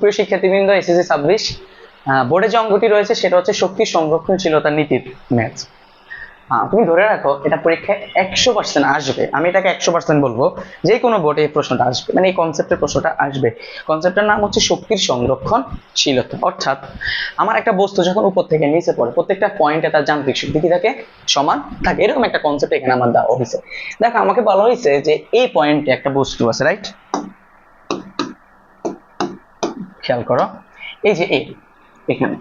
প্রিয় শিক্ষার্থীবৃন্দ, এসএসসি 26 বোর্ডে যে অঙ্কটি রয়েছে সেটা হচ্ছে শক্তি সংরক্ষণশীলতা নীতির ম্যাথ। তুমি ধরে রাখো এটা পরীক্ষায় 100% আসবে, আমি এটাকে 100% বলবো, যে কোনো বোর্ডে এই প্রশ্নটা আসবে, মানে এই কনসেপ্টের প্রশ্নটা আসবে। কনসেপ্টের নাম হচ্ছে শক্তির সংরক্ষণশীলতা। অর্থাৎ আমার একটা বস্তু যখন উপর থেকে নিচে পড়ে, প্রত্যেকটা পয়েন্টে তার যান্ত্রিক শক্তি কি থাকে? সমান থাকে। এরকম একটা কনসেপ্ট এখানে আমার দেওয়া হয়েছে। দেখো, আমাকে বলা হয়েছে যে এই পয়েন্টে একটা বস্তু আছে, রাইট? খেয়াল করো, এই যে এখানে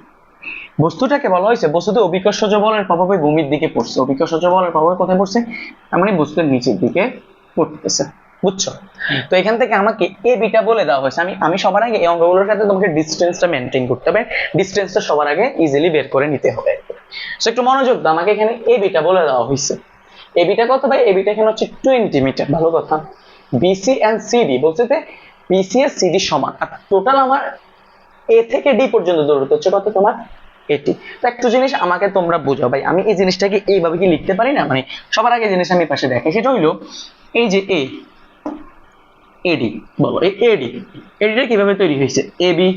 বস্তুটাকে বলা হয়েছে বস্তুতে অভিকর্ষজ বলের প্রভাবে ভূমির দিকে পড়ছে। অভিকর্ষজ বলের প্রভাবে কোথায় পড়ছে? তার মানে বস্তুর নিচের দিকে পড়তেছে, বুঝছো? তো এখান থেকে আমাকে এ বিটা বলে দেওয়া হয়েছে। আমি সবার আগে এই অঙ্কগুলোর সাথে তোমাকে ডিসটেন্সটা মেনটেন করতে হবে, ডিসটেন্সটা সবার আগে ইজিলি বের করে নিতে হবে। সো একটু মনোযোগ দাও, আমাকে এখানে এ বিটা বলে দেওয়া হয়েছে। এ বিটা কত ভাই? এ বিটা এখানে হচ্ছে 20 মিটার। ভালো কথা, বিসি এন্ড সিডি বলছে যে বিসি আর সিডি সমান, আর টোটাল আমার এ থেকে ডি পর্যন্ত দূরত্ব হচ্ছে কত তোমার? এটি। তো একটু জিনিস আমাকে তোমরা বোঝাও ভাই, আমি এই জিনিসটাকে এইভাবে কি লিখতে পারি না? মানে সবার আগে জিনিস আমি পাশে দেখি, সেটা হইলো এই যে এডি, বলো এডিটা কিভাবে তৈরি হয়েছে? AB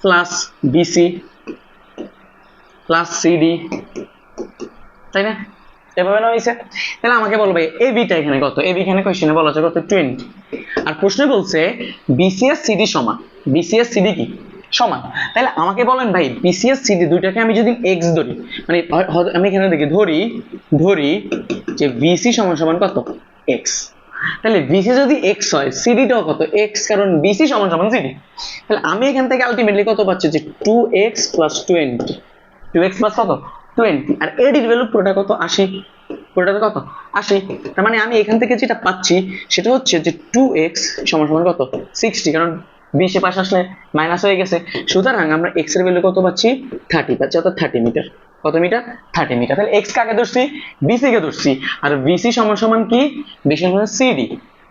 plus BC plus CD, তাই না? এভাবে না হয়েছে? তাহলে আমাকে বলবে এবিটা এখানে কত? এবি এখানে কোশ্চেনে বলা আছে কত? 20। আর প্রশ্নে বলছে বিসিএস সিডি সমান। বিসিএস সিডি কি সমান? তাহলে আমাকে বলেন ভাই, বিসিএস সিডি দুইটাকে আমি যদি এক্স ধরি, মানে আমি এখানে দেখি ধরি যে বিসি সমান সমান কত? এক্স। তাহলে বিসি যদি এক্স হয়, সিডিটাও কত? এক্স, কারণ বিসি সমান সমান সিডি। তাহলে আমি এখান থেকে আলটিমেটলি কত পাচ্ছি? যে 2x প্লাস 20, 2x প্লাস কত? 20। আর এডির ভ্যালু পুরোটা কত? 80। পুরোটা কত? 80। তার মানে আমি এখান থেকে যেটা পাচ্ছি সেটা হচ্ছে যে 2x সমান সমান কত? 60, কারণ 20 এ পাশে আসলে মাইনাস হয়ে গেছে। সুতরাং আমরা x এর ভ্যালু কত পাচ্ছি? 30 পাচ্ছি, অর্থাৎ 30 মিটার। কত মিটার? 30 মিটার। তাহলে x কাকে ধরছি? BC কে ধরছি। আর BC সমান সমান কি? BC সমান CD।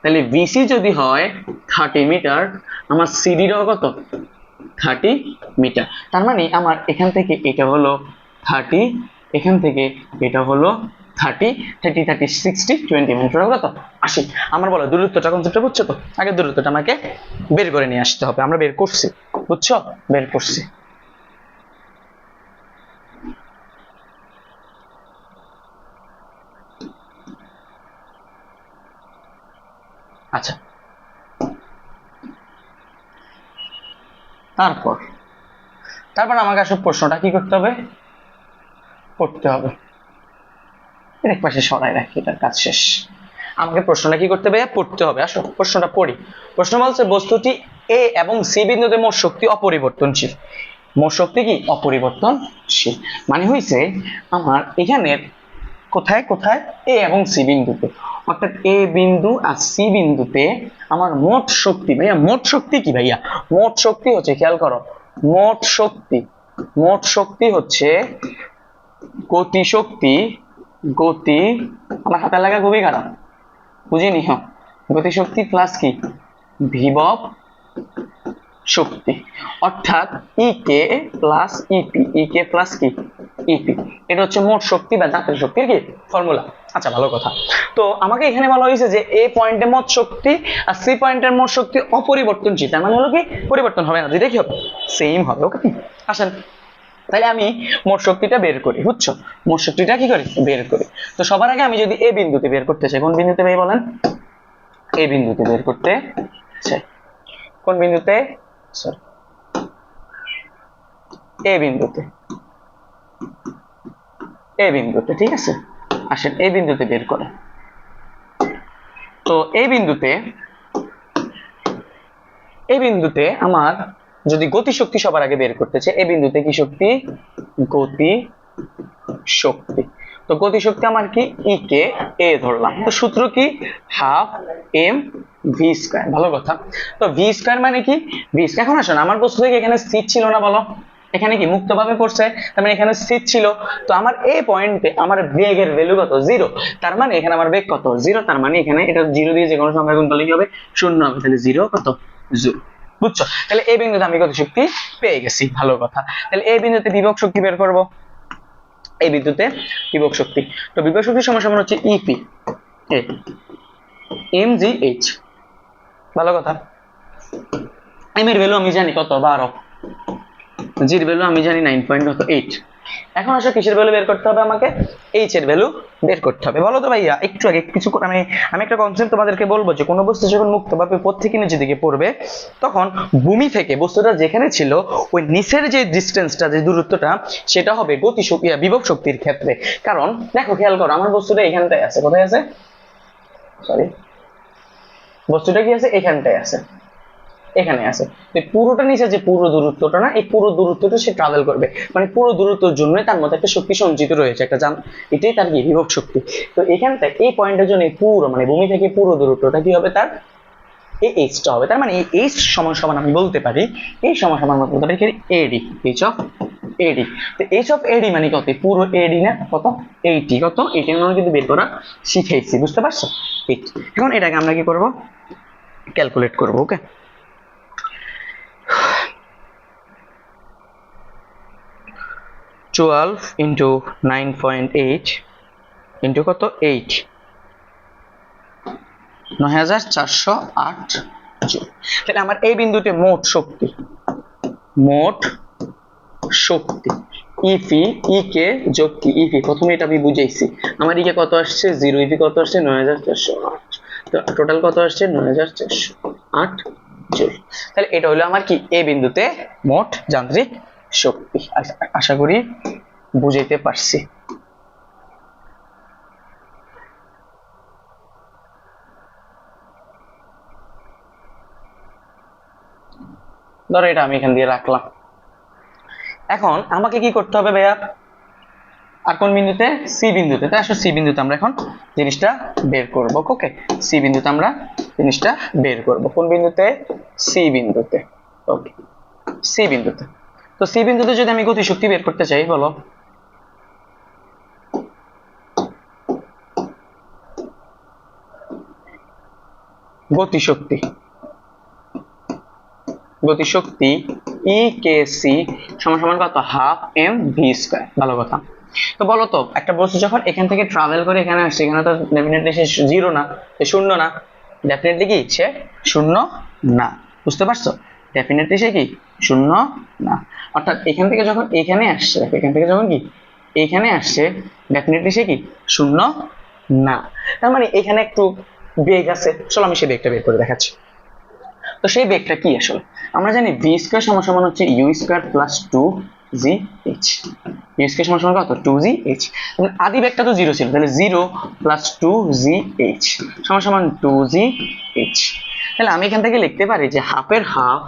তাহলে BC যদি হয় 30 মিটার, আমার CD টাও কত? 30 মিটার। তার মানে আমার এখান থেকে এটা হলো 30, এখান থেকে এটা হলো 30, 60, 20 মিটার কত? 80। আমার বলো দূরত্বটা, কনসেপ্টটা বুঝছো তো? আগে দূরত্বটা আমাকে বের করে নিয়ে আসতে হবে। আমরা বের করছি, বুঝছো? বের করছি। আচ্ছা, তারপর আমাকে আসলে প্রশ্নটা কি করতে হবে? পড়তে হবে। এক পাশে সরাই রাখি, এটার কাজ শেষ। আমাকে প্রশ্নটা কি করতে হবে? পড়তে হবে। আসো প্রশ্নটা পড়ি। প্রশ্ন বলছে বস্তুটি এ এবং সি বিন্দুতে মোট শক্তি অপরিবর্তনশীল। মোট শক্তি কি? অপরিবর্তনশীল। মানে হইছে আমার এখানে কোথায় এ এবং সি বিন্দুতে, অর্থাৎ এ বিন্দু আর সি বিন্দুতে আমার মোট শক্তি। ভাইয়া মোট শক্তি কি? ভাইয়া মোট শক্তি হচ্ছে, খেয়াল করো, মোট শক্তি হচ্ছে গতি শক্তি। আমার হাতে লাগা খুবই খারাপ, বুঝিনি। হ্যাঁ, গতি শক্তি প্লাস কি? বিভব শক্তি, অর্থাৎ ইকে প্লাস ইপি, ইকে প্লাস কি? ইপি। এটা হচ্ছে মোট শক্তি বা যান্ত্রিক শক্তির কি ফর্মুলা। আচ্ছা, ভালো কথা। তো আমাকে এখানে বলা হয়েছে যে এ পয়েন্টে মোট শক্তি আর সি পয়েন্টের মোট শক্তি অপরিবর্তনশীল। তার মানে হলো কি? পরিবর্তন হবে না, দুইটা কি হবে? সেম হবে। ওকে, আসেন তাহলে আমি মোট শক্তিটা বের করি, বুঝছো? মোট শক্তিটা কি করি? বের করি। তো সবার আগে আমি যদি এ বিন্দুতে বের করতে চাই, কোন বিন্দুতে ভাই বলেন? এ বিন্দুতে বের করতে চাই। কোন বিন্দুতে? সরি, এ বিন্দুতে, ঠিক আছে। আসেন এই বিন্দুতে বের করে। তো এই বিন্দুতে আমার যদি গতি শক্তি সবার আগে বের করতে চাই, এই বিন্দুতে কি শক্তি? গতি শক্তি। তো গতি শক্তি আমার কি? ই কে এ ধরলাম। তো সূত্র কি? Half M V square. ভালো কথা। তো ভি স্কয়ার মানে কি? V square. এখন আসুন, আমার বস্তু থেকে এখানে স্থির ছিল না, বলো? এখানে কি মুক্তভাবে পড়ছে, তার মানে এখানে স্থির ছিল। তো আমার এই পয়েন্টে আমার বেগের ভ্যালু কত? 0। তার মানে এখানে আমার বেগ কত? 0। তার মানে এখানে এটা 0 দিয়ে যে কোনো সংখ্যা গুণ করলে কি হবে? 0 হবে। তাহলে 0 কত? 0। বুঝছো? তাহলে এই বিন্দুতে আমি গতি শক্তি পেয়ে গেছি। ভালো কথা। তাহলে এই বিন্দুতে বিভব শক্তি বের করব। এই বিন্দুতে বিভব শক্তি, তো বিভব শক্তির সমান হচ্ছে ইপি এম জি এইচ। ভালো কথা। এম এর ভ্যালু আমি জানি কত 12, জির ভ্যালু আমি জানি 9.8। এখন আসলে কিসের ভ্যালু বের করতে হবে আমাকে? এইচ এর ভ্যালু বের করতে হবে। বলো তো ভাইয়া, একটু আগে কিছু আমি একটা কনসেপ্ট তোমাদেরকে বলবো যে কোনো বস্তু যখন মুক্তভাবে উপর থেকে নিচের দিকে পড়বে তখন ভূমি থেকে বস্তুটা যেখানে ছিল ওই নিচের যে ডিস্টেন্সটা, যে দূরত্বটা, সেটা হবে গতি শক্তি বিভব শক্তির ক্ষেত্রে। কারণ দেখো খেয়াল করো, আমার বস্তুটা এখানটায় আছে, কোথায় আছে, সরি, বস্তুটা কি আছে, এখানটায় আছে, এখানে আছে। পুরোটা নিচে যে পুরো দূরত্বটা না, এই পুরো দূরত্বটা সে ট্রাভেল করবে, মানে পুরো দূরত্বের জন্য তার মধ্যে একটা শক্তি সঞ্চিত রয়েছে, একটা এটাই তার কি বিভব শক্তি। তো এখানটা এই পয়েন্টের জন্য পুরো মানে ভূমি থেকে পুরো দূরত্বটা কি হবে, তার এই এইচটা হবে। তার মানে এই এইচ সমান সমান আমি বলতে পারি, এই সমান সমান আমরা বলতে পারি এডি, এইচ অফ এডি। তো এইচ অফ এডি মানে কত, পুরো এডি না কত, 80, কত 80 আমরা কিন্তু বের করা শিখেছি, বুঝতে পারছো? 8। এখন এটাকে আমরা কি করব, ক্যালকুলেট করব। ওকে, 12 into 9.8 into কত 8, 9408 জুল। তাহলে আমার এই বিন্দুতে মোট শক্তি ইফি ই কে যোগ কি ইফি, প্রথমে এটা আমি বুঝাইছি, আমার ইকে কত আসছে 0, ইফি কত আসছে 9408, তো টোটাল কত আসছে 9408 জুল। তাহলে এটা হলো আমার কি এই বিন্দুতে মোট যান্ত্রিক শক্তি। আশা করি বুঝাইতে পারছি। ধরো এটা আমি এখান দিয়ে রাখলাম। এখন আমাকে কি করতে হবে ভাইয়া, আর কোন বিন্দুতে, সি বিন্দুতে। তাই আসলে সি বিন্দুতে আমরা এখন জিনিসটা বের করব। ওকে, সি বিন্দুতে আমরা জিনিসটা বের করব। কোন বিন্দুতে, সি বিন্দুতে। ওকে, সি বিন্দুতে। তো সি বিন্দুতে যদি আমি গতি শক্তি বের করতে চাই, বলো গতিশক্তি ই কে সি সমান সমান কত, হাফ এম ভি স্কয়ার। ভালো কথা। তো বলো তো একটা বস্তু যখন এখান থেকে ট্রাভেল করে এখানে আসছে, এখানে তো ডেফিনেটলি সে জিরো না, সে শূন্য না, ডেফিনেটলি কি সে শূন্য না, বুঝতে পারছো? ডেফিনেটলি সে কি শূন্য না। অর্থাৎ এখান থেকে যখন এখানে আসছে, এখান থেকে যখন কি এখানে আসছে, ডেফিনেটলি সে কি শূন্য না। তার মানে এখানে একটু বেগ আছে, চলো আমি সেই বেগটা বের করে দেখাচ্ছি। তো সেই বেগটা কি আসলে আমরা জানি, ভি স্কয়ার সমান সমান হচ্ছে ইউ স্কয়ার প্লাস 2জি এইচ। ইউ স্কয়ার সমান সমান কত, 2জি এইচ। আদি বেগটা তো 0 ছিল, তাহলে 0 প্লাস 2জি এইচ সমান সমান 2জি এইচ। তাহলে আমি এখান থেকে লিখতে পারি যে হাফের হাফ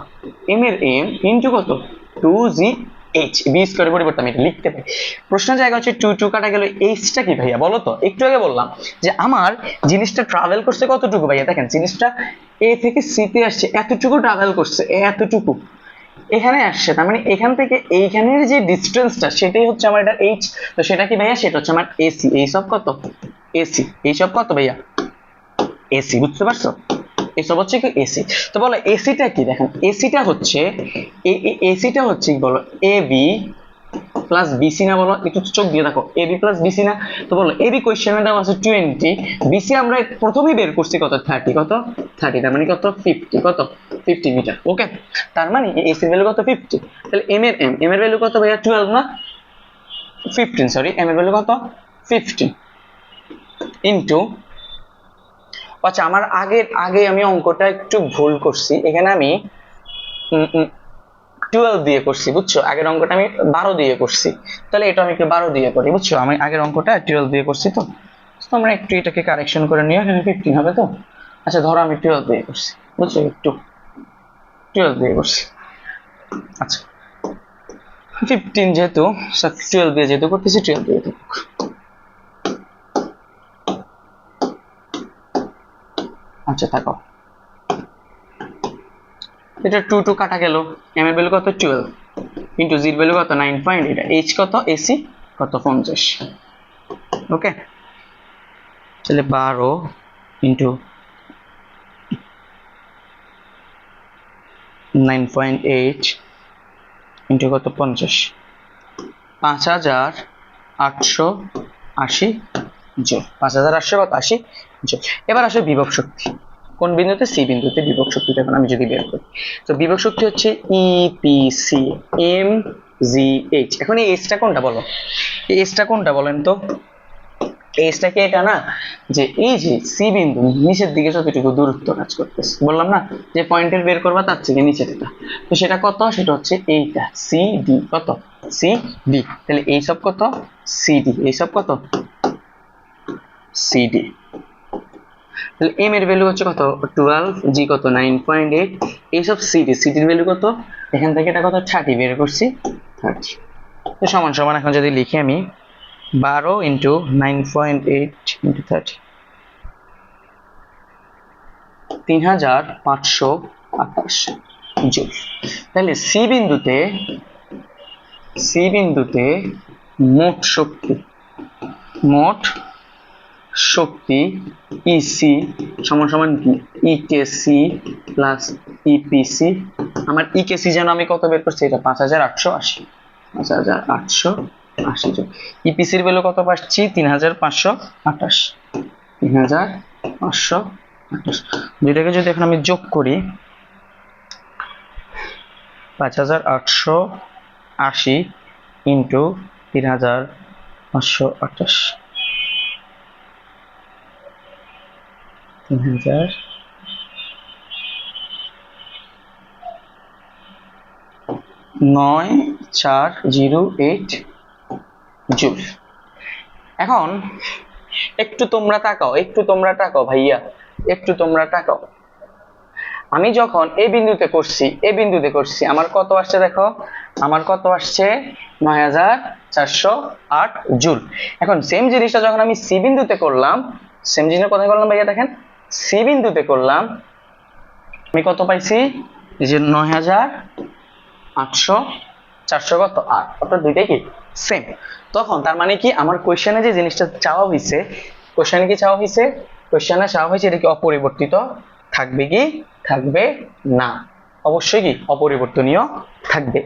এম এর এম ইনটু কত, 2জি এইচ। বি স্কয়ারের পরিবর্তে আমি এটা লিখতে পারি। প্রশ্নের জায়গা হচ্ছে 2 2 কাটা গেল, এইচটা কি ভাইয়া বলো তো? একটু আগে বললাম যে আমার জিনিসটা ট্রাভেল করছে কতটুকু ভাইয়া, দেখেন জিনিসটা এ থেকে সি তে আসছে, এতটুকু ট্রাভেল করছে, এতটুকু এখানে আসছে। তার মানে এখান থেকে এইখানের যে ডিসটেন্সটা সেটাই হচ্ছে আমার এটা এইচ। তো সেটা কি ভাইয়া, সেটা হচ্ছে আমার এসি। এইচ অফ কত, এসি। এইচ অফ কত ভাইয়া, এসি। বুঝতে পারছো? এসব হচ্ছে কি এসি। তো বলো এসিটা কি, দেখেন এসিটা হচ্ছে কি বলো, এ বি প্লাস বিসি না, বলো একটু চোখ দিয়ে দেখো, এ বি প্লাস বিসি না। তো বলো এ বি কোয়েশ্চেনের দাম আছে 20, বিসি আমরা প্রথমেই বের করছি কত, 30, কত 30, তার মানে কত 50, কত 50 মিটার। ওকে, তার মানে এসি এর ভ্যালু কত 50। তাহলে এম এর ভ্যালু কত ভাইয়া 12 না 15, সরি এম এর ভ্যালু কত 15 ইনটু, আচ্ছা আমার আগে আমি অঙ্কটা একটু ভুল করছি, এখানে আমি 12 দিয়ে করছি, বুঝছো? আগের অঙ্কটা আমি 12 দিয়ে করছি, তাহলে এটা আমি একটু 12 দিয়ে করি, বুঝছো? আমি আগের অঙ্কটা 12 দিয়ে করছি, তো তোমরা একটু এটাকে কারেকশন করে নিও, এখানে 15 হবে তো। আচ্ছা ধরো আমি 12 দিয়ে করছি, বুঝছো? একটু 12 দিয়ে করছি। আচ্ছা 15 যেহেতু 12 দিয়ে যেহেতু করতেছি, 12 দিয়ে দেবো। আচ্ছা থাকো, এটা 2 2 কাটা গেল, এম এর ভ্যালু কত 12 ইনটু জি এর ভ্যালু কত 9.8, এইচ কত, এসি কত 50। ওকে, তাহলে 12 ইনটু 9.8 ইনটু কত 50, 5880 জুল। 5880 কত 80 জুল। এবার আসে বিভব শক্তি। কোন বিন্দুতে? সি বিন্দুতে বিভব শক্তিটা এখন আমি যদি বের করি, তো বিভব শক্তি হচ্ছে ইপিসি এম জি এইচ। এখন এই এইচটা কোনটা বলো, এই এইচটা কোনটা বলেন তো? এইচটা কি এটা না, যে এই যে সি বিন্দু নিচের দিকে যতটুকু দূরত্ব কাজ করতেছে, বললাম না যে পয়েন্টের বের করবা তার থেকে নিচের এটা, তো সেটা কত? সেটা হচ্ছে এইটা সি ডি। কত? C D. তাহলে এই সব কত? C D. এই সব কত? C D. তাহলে এম এর ভ্যালু হচ্ছে কত? 12, জি কত? 9.8। এইসব সিডি, সিডির ভ্যালু কত? এখান থেকে এটা কত? 30 বের করছি, 30। তো সমান সমান এখন যদি লিখি আমি 12 ইন্টু 9.8 ইন্টু 30, 3528 জুল। তাহলে সি বিন্দুতে মোট শক্তি ইসি সমান সমান কি? ইকেসি প্লাস ইপিসি। আমার ইকেসি যেন আমি কত বের করছি? এটা 5880, 5880 জন। ইপিসির ভ্যালু কত পাচ্ছি? 3528, 3528। দুইটাকে যদি এখন আমি যোগ করি, 5880 ইন্টু 3528, 9408 জুল। এখন একটু তোমরা তাকাও ভাইয়া, একটু তোমরা তাকাও। আমি যখন এই বিন্দুতে করছি আমার কত আসছে দেখো, আমার কত আসছে? 9408 জুল। এখন সেম জিনিসটা যখন আমি সি বিন্দুতে করলাম, সেম জিনিসটা কোথায় করলাম ভাইয়া? দেখেন সি বিন্দুতে করলাম, আমি কত পাইছি? এই যে 9800, 400 কত? 8। অর্থাৎ দুইটাই কি সেম। তখন তার মানে কি আমার কোশ্চেনে যে জিনিসটা চাওয়া হয়েছে, কোশ্চেনে চাওয়া হয়েছে এটা কি অপরিবর্তিত থাকবে কি থাকবে না? অবশ্যই কি অপরিবর্তনীয় থাকবে।